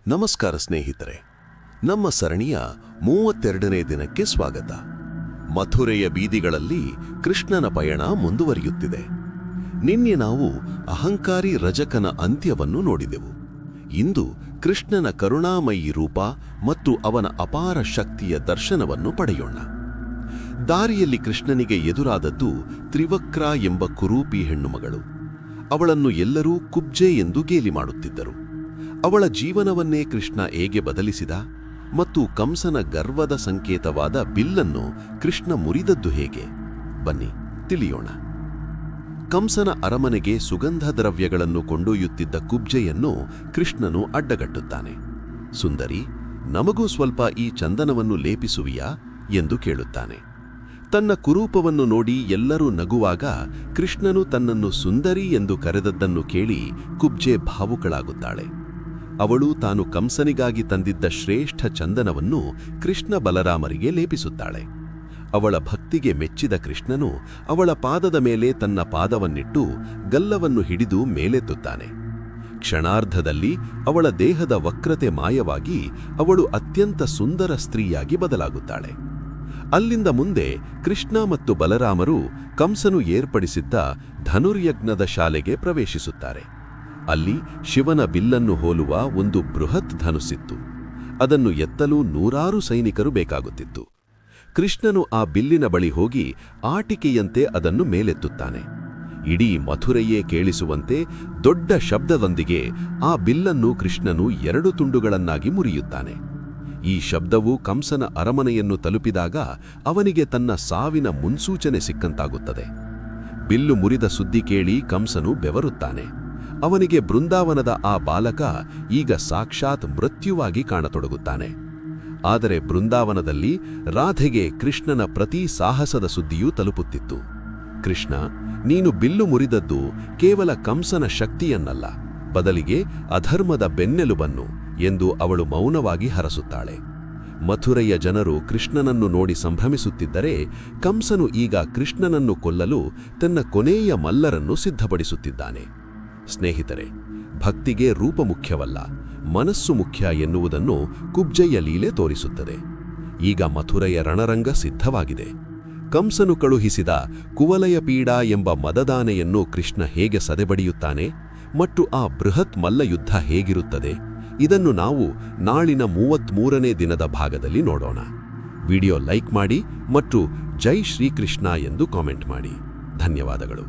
ನಮಸ್ಕಾರ ಸ್ನೇಹಿತರೆ, ನಮ್ಮ ಸರಣಿಯ 32ನೇ ದಿನಕ್ಕೆ ಸ್ವಾಗತ. ಮಥುರೆಯ ಬೀದಿಗಳಲ್ಲಿ ಕೃಷ್ಣನ ಪಯಣ ಮುಂದುವರಿಯುತ್ತಿದೆ. ನಿನ್ನೆ ನಾವು ಅಹಂಕಾರಿ ರಜಕನ ಅಂತ್ಯವನ್ನು ನೋಡಿದೆವು. ಇಂದು ಕೃಷ್ಣನ ಕರುಣಾಮಯಿ ರೂಪ ಮತ್ತು ಅವನ ಅಪಾರ ಶಕ್ತಿಯ ದರ್ಶನವನ್ನು ಪಡೆಯೋಣ. ದಾರಿಯಲ್ಲಿ ಕೃಷ್ಣನಿಗೆ ಎದುರಾದದ್ದು ತ್ರಿವಕ್ರ ಎಂಬ ಕುರೂಪಿ ಹೆಣ್ಣುಮಗಳು. ಅವಳನ್ನು ಎಲ್ಲರೂ ಕುಬ್ಜೆ ಎಂದು ಗೇಲಿ ಮಾಡುತ್ತಿದ್ದರು. ಅವಳ ಜೀವನವನ್ನೇ ಕೃಷ್ಣ ಹೇಗೆ ಬದಲಿಸಿದ ಮತ್ತು ಕಂಸನ ಗರ್ವದ ಸಂಕೇತವಾದ ಬಿಲ್ಲನ್ನು ಕೃಷ್ಣ ಮುರಿದದ್ದು ಹೇಗೆ, ಬನ್ನಿ ತಿಳಿಯೋಣ. ಕಂಸನ ಅರಮನೆಗೆ ಸುಗಂಧ ದ್ರವ್ಯಗಳನ್ನು ಕೊಂಡೊಯ್ಯುತ್ತಿದ್ದ ಕುಬ್ಜೆಯನ್ನು ಕೃಷ್ಣನು ಅಡ್ಡಗಟ್ಟುತ್ತಾನೆ. ಸುಂದರಿ, ನಮಗೂ ಸ್ವಲ್ಪ ಈ ಚಂದನವನ್ನು ಲೇಪಿಸುವಿಯಾ ಎಂದು ಕೇಳುತ್ತಾನೆ. ತನ್ನ ಕುರೂಪವನ್ನು ನೋಡಿ ಎಲ್ಲರೂ ನಗುವಾಗ ಕೃಷ್ಣನು ತನ್ನನ್ನು ಸುಂದರಿ ಎಂದು ಕರೆದದ್ದನ್ನು ಕೇಳಿ ಕುಬ್ಜೆ ಭಾವುಕಳಾಗುತ್ತಾಳೆ. ಅವಳು ತಾನು ಕಂಸನಿಗಾಗಿ ತಂದಿದ್ದ ಶ್ರೇಷ್ಠ ಚಂದನವನ್ನು ಕೃಷ್ಣ ಬಲರಾಮರಿಗೆ ಲೇಪಿಸುತ್ತಾಳೆ. ಅವಳ ಭಕ್ತಿಗೆ ಮೆಚ್ಚಿದ ಕೃಷ್ಣನು ಅವಳ ಪಾದದ ಮೇಲೆ ತನ್ನ ಪಾದವನ್ನಿಟ್ಟು ಗಲ್ಲವನ್ನು ಹಿಡಿದು ಮೇಲೆತ್ತುತ್ತಾನೆ. ಕ್ಷಣಾರ್ಧದಲ್ಲಿ ಅವಳ ದೇಹದ ವಕ್ರತೆ ಮಾಯವಾಗಿ ಅವಳು ಅತ್ಯಂತ ಸುಂದರ ಸ್ತ್ರೀಯಾಗಿ ಬದಲಾಗುತ್ತಾಳೆ. ಅಲ್ಲಿಂದ ಮುಂದೆ ಕೃಷ್ಣ ಮತ್ತು ಬಲರಾಮರು ಕಂಸನು ಏರ್ಪಡಿಸಿದ್ದ ಧನುರ್ಯಜ್ಞದ ಶಾಲೆಗೆ ಪ್ರವೇಶಿಸುತ್ತಾರೆ. ಅಲ್ಲಿ ಶಿವನ ಬಿಲ್ಲನ್ನು ಹೋಲುವ ಒಂದು ಬೃಹತ್ ಧನುಸ್ಸಿತ್ತು. ಅದನ್ನು ಎತ್ತಲು 100 ಸೈನಿಕರು ಬೇಕಾಗುತ್ತಿತ್ತು. ಕೃಷ್ಣನು ಆ ಬಿಲ್ಲಿನ ಬಳಿ ಹೋಗಿ ಆಟಿಕೆಯಂತೆ ಅದನ್ನು ಮೇಲೆತ್ತುತ್ತಾನೆ. ಇಡೀ ಮಥುರೆಯೇ ಕೇಳಿಸುವಂತೆ ದೊಡ್ಡ ಶಬ್ದದೊಂದಿಗೆ ಆ ಬಿಲ್ಲನ್ನು ಕೃಷ್ಣನು 2 ತುಂಡುಗಳನ್ನಾಗಿ ಮುರಿಯುತ್ತಾನೆ. ಈ ಶಬ್ದವು ಕಂಸನ ಅರಮನೆಯನ್ನು ತಲುಪಿದಾಗ ಅವನಿಗೆ ತನ್ನ ಸಾವಿನ ಮುನ್ಸೂಚನೆ ಸಿಕ್ಕಂತಾಗುತ್ತದೆ. ಬಿಲ್ಲು ಮುರಿದ ಸುದ್ದಿ ಕೇಳಿ ಕಂಸನು ಬೆವರುತ್ತಾನೆ. ಅವನಿಗೆ ಬೃಂದಾವನದ ಆ ಬಾಲಕ ಈಗ ಸಾಕ್ಷಾತ್ ಮೃತ್ಯುವಾಗಿ ಕಾಣತೊಡಗುತ್ತಾನೆ. ಆದರೆ ಬೃಂದಾವನದಲ್ಲಿ ರಾಧೆಗೆ ಕೃಷ್ಣನ ಪ್ರತಿ ಸಾಹಸದ ಸುದ್ದಿಯೂ ತಲುಪುತ್ತಿತ್ತು. ಕೃಷ್ಣ, ನೀನು ಬಿಲ್ಲು ಮುರಿದದ್ದು ಕೇವಲ ಕಂಸನ ಶಕ್ತಿಯನ್ನಲ್ಲ, ಬದಲಿಗೆ ಅಧರ್ಮದ ಬೆನ್ನೆಲುಬನ್ನು ಎಂದು ಅವಳು ಮೌನವಾಗಿ ಹರಸುತ್ತಾಳೆ. ಮಥುರೆಯ ಜನರು ಕೃಷ್ಣನನ್ನು ನೋಡಿ ಸಂಭ್ರಮಿಸುತ್ತಿದ್ದರೆ, ಕಂಸನು ಈಗ ಕೃಷ್ಣನನ್ನು ಕೊಲ್ಲಲು ತನ್ನ ಕೊನೆಯ ಮಲ್ಲರನ್ನು ಸಿದ್ಧಪಡಿಸುತ್ತಿದ್ದಾನೆ. ಸ್ನೇಹಿತರೆ, ಭಕ್ತಿಗೆ ರೂಪ ಮುಖ್ಯವಲ್ಲ, ಮನಸ್ಸು ಮುಖ್ಯ ಎನ್ನುವುದನ್ನು ಕುಬ್ಜೆಯ ಲೀಲೆ ತೋರಿಸುತ್ತದೆ. ಈಗ ಮಥುರೆಯ ರಣರಂಗ ಸಿದ್ಧವಾಗಿದೆ. ಕಂಸನು ಕಳುಹಿಸಿದ ಕುವಲಯಪೀಡ ಎಂಬ ಮದದಾನೆಯನ್ನು ಕೃಷ್ಣ ಹೇಗೆ ಸದೆಬಡಿಯುತ್ತಾನೆ ಮತ್ತು ಆ ಬೃಹತ್ ಮಲ್ಲಯುದ್ಧ ಹೇಗಿರುತ್ತದೆ, ಇದನ್ನು ನಾವು ನಾಳಿನ 33ನೇ ದಿನದ ಭಾಗದಲ್ಲಿ ನೋಡೋಣ. ವಿಡಿಯೋ ಲೈಕ್ ಮಾಡಿ ಮತ್ತು ಜೈ ಶ್ರೀಕೃಷ್ಣ ಎಂದು ಕಾಮೆಂಟ್ ಮಾಡಿ. ಧನ್ಯವಾದಗಳು.